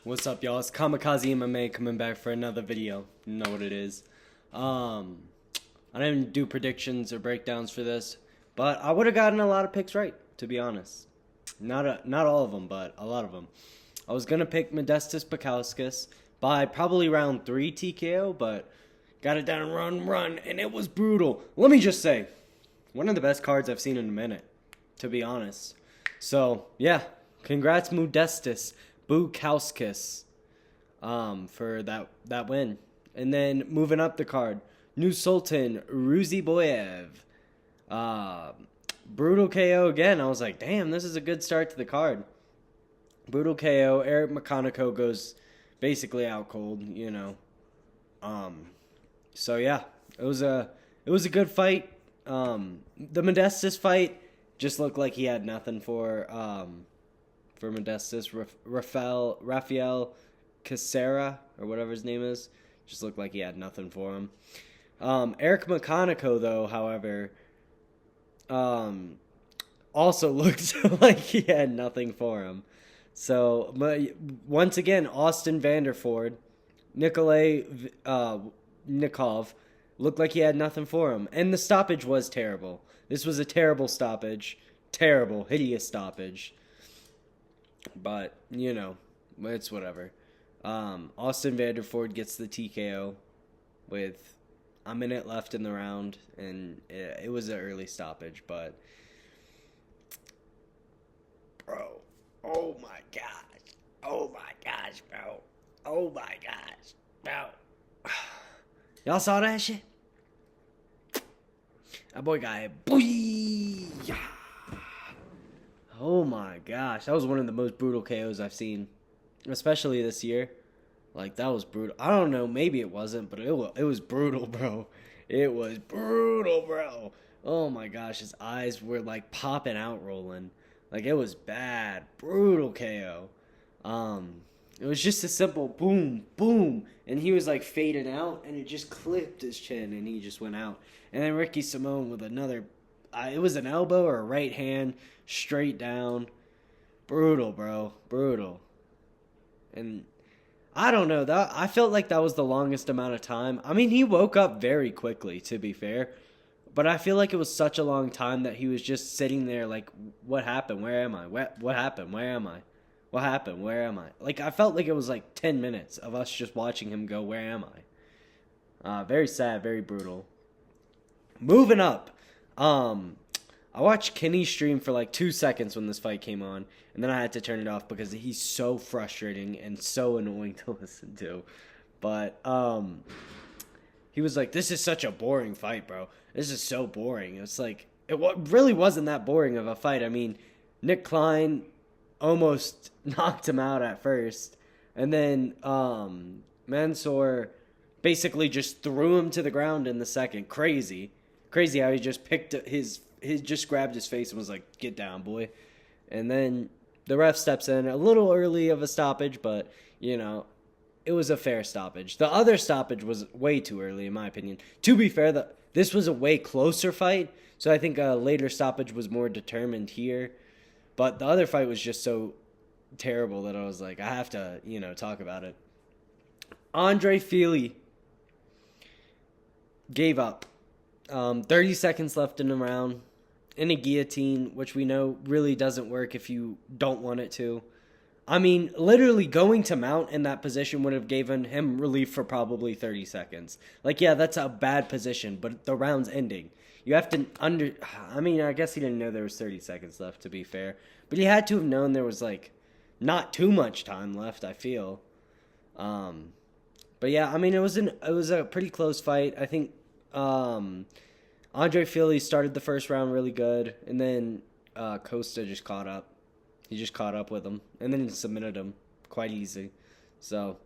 What's up, y'all? It's Kamikaze MMA coming back for another video. You know what it is. I didn't do predictions or breakdowns for this, but I would have gotten a lot of picks right, to be honest. Not all of them, but a lot of them. I was gonna pick Modestas Bukauskas by probably round 3 TKO, but got it down run, and it was brutal. Let me just say, one of the best cards I've seen in a minute, to be honest. So yeah, congrats Modestas Bukauskas for that win. And then moving up the card, New Sultan Ruziboyev. Brutal KO again. I was like, damn, this is a good start to the card. Brutal KO. Eric McConaughey goes basically out cold, you know. So yeah, it was a good fight. The Modestas fight just looked like he had nothing for Modestas. Rafael Casera, or whatever his name is, just looked like he had nothing for him. Eric McConaughey, though, however, also looked like he had nothing for him. So, once again, Austin Vanderford, Nikolay Nikov, looked like he had nothing for him. And the stoppage was terrible. This was a terrible stoppage. Terrible, hideous stoppage. But, you know, it's whatever. Austin Vanderford gets the TKO with a minute left in the round, and it was an early stoppage, but bro, oh my gosh, bro. Oh my gosh, bro. Y'all saw that shit? That boy got hit. Booyah! Oh my gosh, that was one of the most brutal KOs I've seen, especially this year. Like, that was brutal. I don't know, maybe it wasn't, but it was brutal, bro. It was brutal, bro. Oh my gosh, his eyes were like popping out, rolling. Like, it was bad. Brutal KO. It was just a simple boom, boom, and he was like fading out, and it just clipped his chin, and he just went out. And then Ricky Simone with another, it was an elbow or a right hand, straight down. Brutal, bro. Brutal. And I don't know, that I felt like that was the longest amount of time. I mean, he woke up very quickly, to be fair. But I feel like it was such a long time that he was just sitting there like, what happened? Where am I? What happened? Where am I? What happened? Where am I? Like, I felt like it was like 10 minutes of us just watching him go, where am I? Very sad, very brutal. Moving up. I watched Kenny stream for like 2 seconds when this fight came on, and then I had to turn it off because he's so frustrating and so annoying to listen to. But he was like, this is such a boring fight, bro. This is so boring. It's like, really wasn't that boring of a fight. I mean, Nick Klein almost knocked him out at first, and then Mansour basically just threw him to the ground in the second. Crazy how he just picked his just grabbed his face and was like, get down, boy. And then the ref steps in a little early of a stoppage, but, you know, it was a fair stoppage. The other stoppage was way too early, in my opinion. To be fair, this was a way closer fight, so I think a later stoppage was more determined here. But the other fight was just so terrible that I was like, I have to, you know, talk about it. Andre Fili gave up. 30 seconds left in the round in a guillotine, which we know really doesn't work if you don't want it to. I mean, literally going to mount in that position would have given him relief for probably 30 seconds. Like, yeah, that's a bad position, but the round's ending. You have to I mean, I guess he didn't know there was 30 seconds left, to be fair. But he had to have known there was, like, not too much time left, I feel. But yeah, I mean, it was a pretty close fight. I think Andre Fili started the first round really good, and then Costa just caught up. He just caught up with him, and then he submitted him quite easy. So,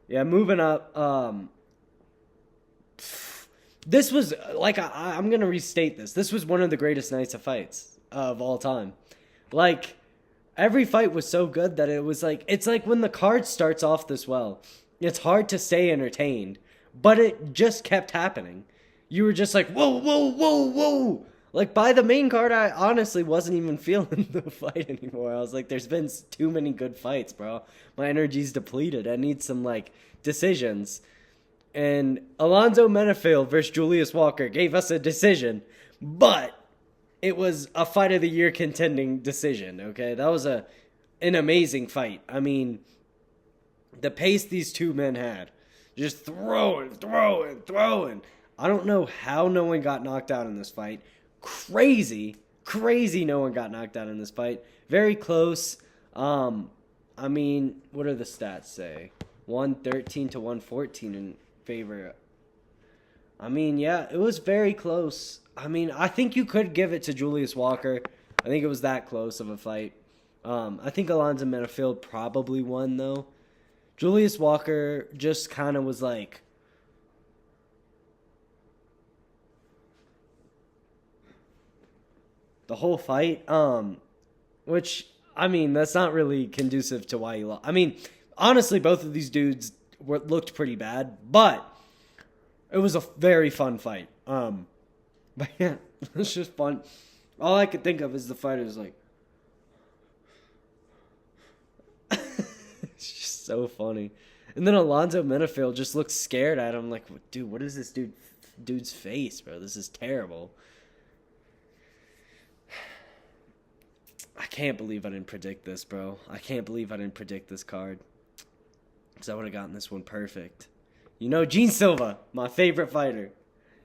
yeah, moving up. This was, like, I'm going to restate this. This was one of the greatest nights of fights of all time. Like, every fight was so good that it was like, it's like when the card starts off this well, it's hard to stay entertained, but it just kept happening. You were just like, whoa, whoa, whoa, whoa. Like, by the main card, I honestly wasn't even feeling the fight anymore. I was like, there's been too many good fights, bro. My energy's depleted. I need some, like, decisions. And Alonzo Menafield versus Julius Walker gave us a decision, but it was a fight of the year contending decision, okay? That was an amazing fight. I mean, the pace these two men had. Just throwing. I don't know how no one got knocked out in this fight. Crazy no one got knocked out in this fight. Very close. I mean, what do the stats say? 113 to 114 in favor. I mean, yeah, it was very close. I mean, I think you could give it to Julius Walker. I think it was that close of a fight. I think Alonzo Menafield probably won, though. Julius Walker just kind of was like, the whole fight, which, I mean, that's not really conducive to why you lost. I mean, honestly, both of these dudes looked pretty bad, but it was a very fun fight. But yeah, it's just fun. All I could think of is the fighters like, it's just so funny. And then Alonzo Menafield just looks scared at him, like, dude, what is this dude's face, bro? This is terrible. I can't believe I didn't predict this, bro. I can't believe I didn't predict this card. Because I would have gotten this one perfect. You know, Gene Silva, my favorite fighter.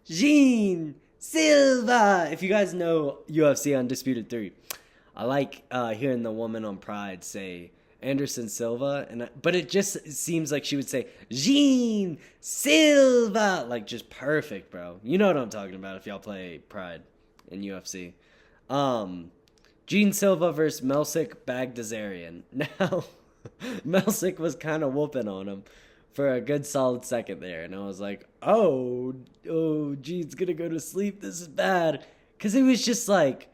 Gene Silva! If you guys know UFC Undisputed 3, I like hearing the woman on Pride say Anderson Silva, but it just seems like she would say Gene Silva! Like, just perfect, bro. You know what I'm talking about if y'all play Pride in UFC. Gene Silva versus Melsik Bagdasaryan. Now, Melsik was kind of whooping on him for a good solid second there. And I was like, oh, Gene's going to go to sleep. This is bad. Because it was just like,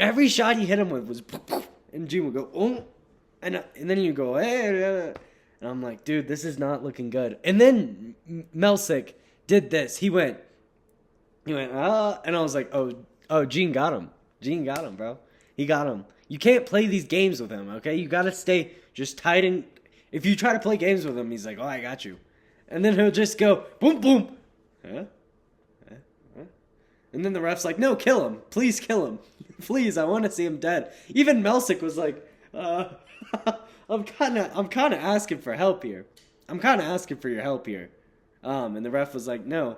every shot he hit him with was, and Gene would go, oh, and then you go, hey, and I'm like, dude, this is not looking good. And then Melsik did this. He went, ah, and I was like, oh, Gene got him. Gene got him, bro. He got him. You can't play these games with him, okay? You got to stay just tight and if you try to play games with him, he's like, oh, I got you. And then he'll just go, boom, boom. Huh? And then the ref's like, no, kill him. Please kill him. Please, I want to see him dead. Even Melsik was like, I'm kind of asking for help here. I'm kind of asking for your help here. And the ref was like, no.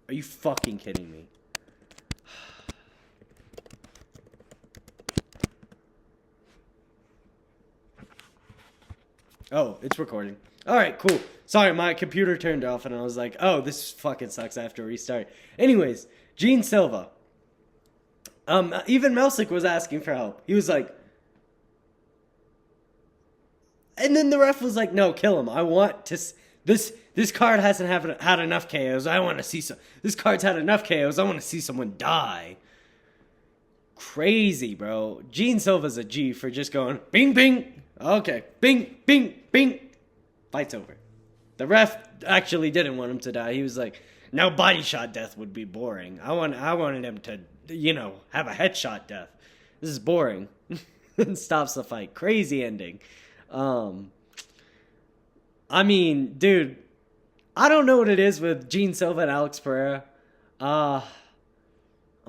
Are you fucking kidding me? Oh, it's recording. All right, cool. Sorry, my computer turned off, and I was like, oh, this fucking sucks. I have to restart. Anyways, Gene Silva. Even Melsik was asking for help. He was like... And then the ref was like, no, kill him. I want to... This card hasn't had enough KOs. I want to see some... This card's had enough KOs. I want to see someone die. Crazy, bro. Gene Silva's a G for just going, bing, bing. Okay, bing, bing, bing. Fight's over. The ref actually didn't want him to die. He was like, no, body shot death would be boring. I wanted him to, have a headshot death. This is boring. And stops the fight. Crazy ending. I mean, dude, I don't know what it is with Gene Silva and Alex Pereira. I'm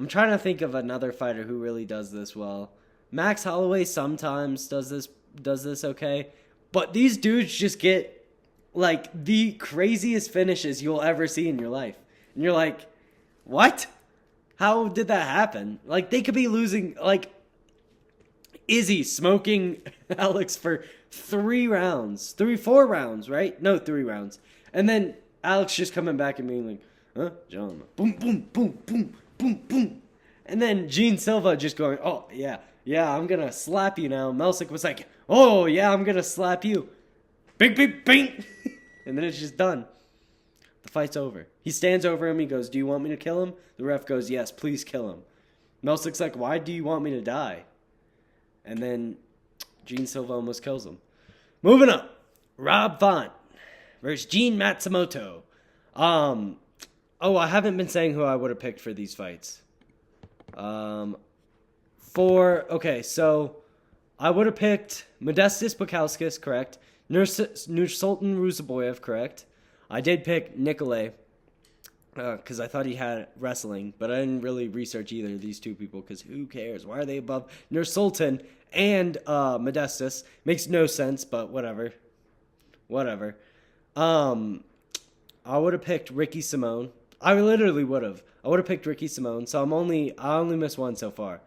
trying to think of another fighter who really does this well. Max Holloway sometimes does this okay. But these dudes just get, like, the craziest finishes you'll ever see in your life. And you're like, what? How did that happen? Like, they could be losing, like, Izzy smoking Alex for 4 rounds, right? No, 3 rounds. And then Alex just coming back and being like, huh, John, boom, boom, boom, boom, boom, boom. And then Gene Silva just going, oh, yeah, I'm going to slap you now. Melsik was like, oh, yeah, I'm going to slap you. Bing, bing, bing. And then it's just done. The fight's over. He stands over him. He goes, do you want me to kill him? The ref goes, yes, please kill him. Melsik's like, why do you want me to die? And then Gene Silva almost kills him. Moving up. Rob Font versus Gene Matsumoto. I haven't been saying who I would have picked for these fights. So I would have picked Modestas Bukauskas, correct. Nursultan Ruzaboyev, correct. I did pick Nikolay because I thought he had wrestling, but I didn't really research either of these two people because who cares? Why are they above Nursultan and Modestas? Makes no sense, but whatever. Whatever. I would have picked Ricky Simone. I literally would have. I would have picked Ricky Simone, so I only missed one so far.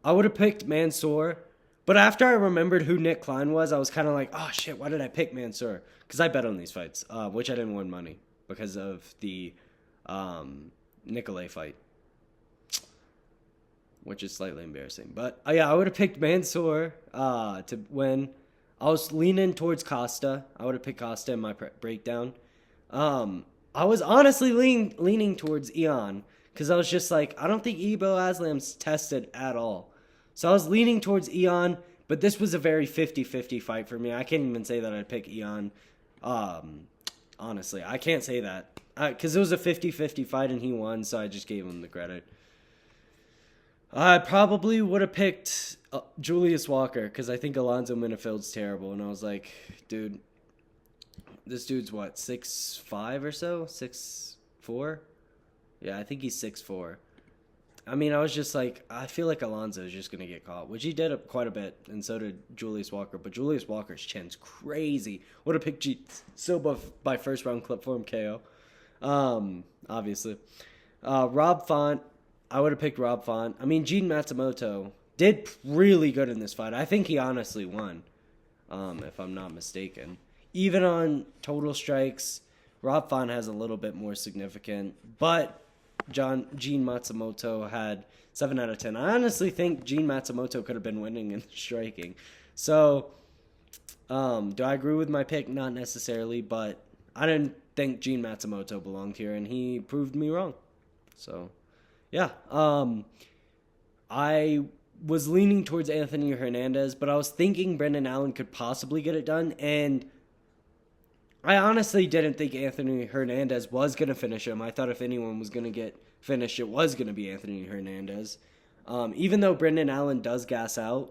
I would have picked Mansoor, but after I remembered who Nick Klein was, I was kind of like, oh shit, why did I pick Mansoor? Because I bet on these fights, which I didn't win money because of the Nicolay fight, which is slightly embarrassing. But yeah, I would have picked Mansoor to win. I was leaning towards Costa. I would have picked Costa in my breakdown. I was honestly leaning towards Ion because I was just like, I don't think Ebo Aslam's tested at all. So I was leaning towards Ion, but this was a very 50-50 fight for me. I can't even say that I'd pick Ion. Honestly, I can't say that because it was a 50-50 fight and he won, so I just gave him the credit. I probably would have picked Julius Walker because I think Alonzo Minifield's terrible, and I was like, dude, this dude's what, 6'5" or so? 6'4"? Yeah, I think he's 6'4". I mean, I was just like, I feel like Alonzo's just going to get caught, which he did quite a bit, and so did Julius Walker. But Julius Walker's chin's crazy. Would have picked Silva by first round clip for him KO. Obviously. Rob Font, I would have picked Rob Font. I mean, Gene Matsumoto did really good in this fight. I think he honestly won, if I'm not mistaken. Even on total strikes, Rob Font has a little bit more significant, but Gene Matsumoto had 7 out of 10. I honestly think Gene Matsumoto could have been winning in striking. So, do I agree with my pick? Not necessarily, but I didn't think Gene Matsumoto belonged here, and he proved me wrong. So, yeah. I was leaning towards Anthony Hernandez, but I was thinking Brendan Allen could possibly get it done, and I honestly didn't think Anthony Hernandez was going to finish him. I thought if anyone was going to get finished, it was going to be Anthony Hernandez. Even though Brendan Allen does gas out,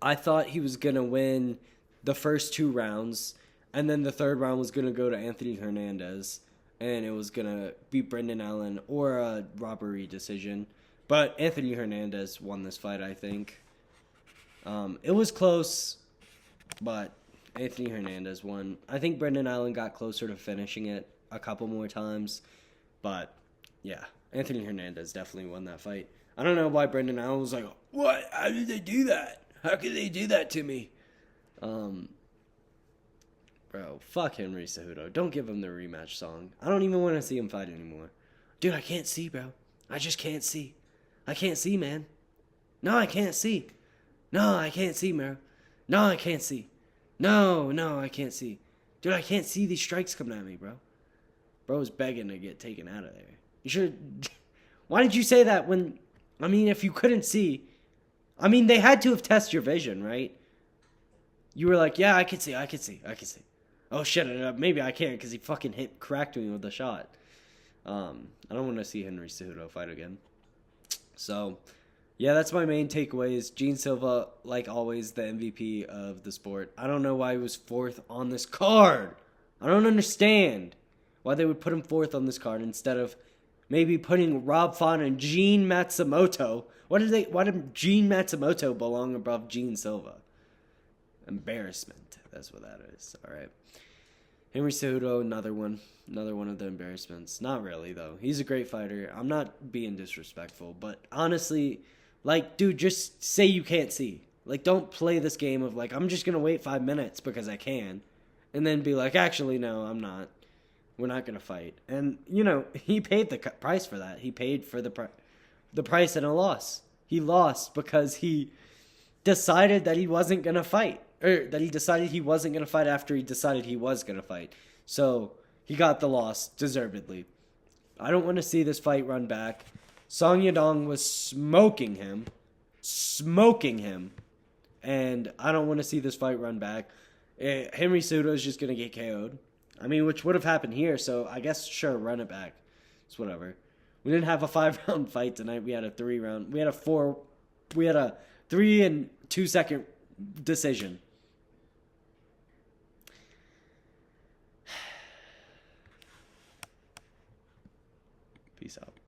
I thought he was going to win the first 2 rounds, and then the third round was going to go to Anthony Hernandez, and it was going to be Brendan Allen or a robbery decision. But Anthony Hernandez won this fight, I think. It was close, but Anthony Hernandez won. I think Brendan Allen got closer to finishing it a couple more times. But, yeah, Anthony Hernandez definitely won that fight. I don't know why Brendan Allen was like, what? How did they do that? How could they do that to me? Bro, fuck Henry Cejudo. Don't give him the rematch song. I don't even want to see him fight anymore. Dude, I can't see, bro. I just can't see. I can't see, man. No, I can't see. No, I can't see, bro. No, I can't see. No, I can't see. Dude, I can't see these strikes coming at me, bro. Bro's begging to get taken out of there. You should... Why did you say that when... I mean, if you couldn't see... I mean, they had to have tested your vision, right? You were like, yeah, I can see. Oh, shit, maybe I can't because he fucking cracked me with the shot. I don't want to see Henry Cejudo fight again. So... yeah, that's my main takeaways. Gene Silva, like always, the MVP of the sport. I don't know why he was 4th on this card. I don't understand why they would put him 4th on this card instead of maybe putting Rob Font and Gene Matsumoto. Why did Gene Matsumoto belong above Gene Silva? Embarrassment. That's what that is. All right. Henry Cejudo, another one of the embarrassments. Not really, though. He's a great fighter. I'm not being disrespectful, but honestly... like, dude, just say you can't see. Like, don't play this game of, like, I'm just going to wait 5 minutes because I can. And then be like, actually, no, I'm not. We're not going to fight. And, you know, he paid the price for that. He paid for the price and a loss. He lost because he decided that he wasn't going to fight. Or that he decided he wasn't going to fight after he decided he was going to fight. So, he got the loss, deservedly. I don't want to see this fight run back. Song Yadong was smoking him, and I don't want to see this fight run back. Henry Cejudo is just going to get KO'd. I mean, which would have happened here, so I guess, sure, run it back. It's whatever. We didn't have a 5-round fight tonight. We had a 3-round. We had a 3 and 2 second decision. Peace out.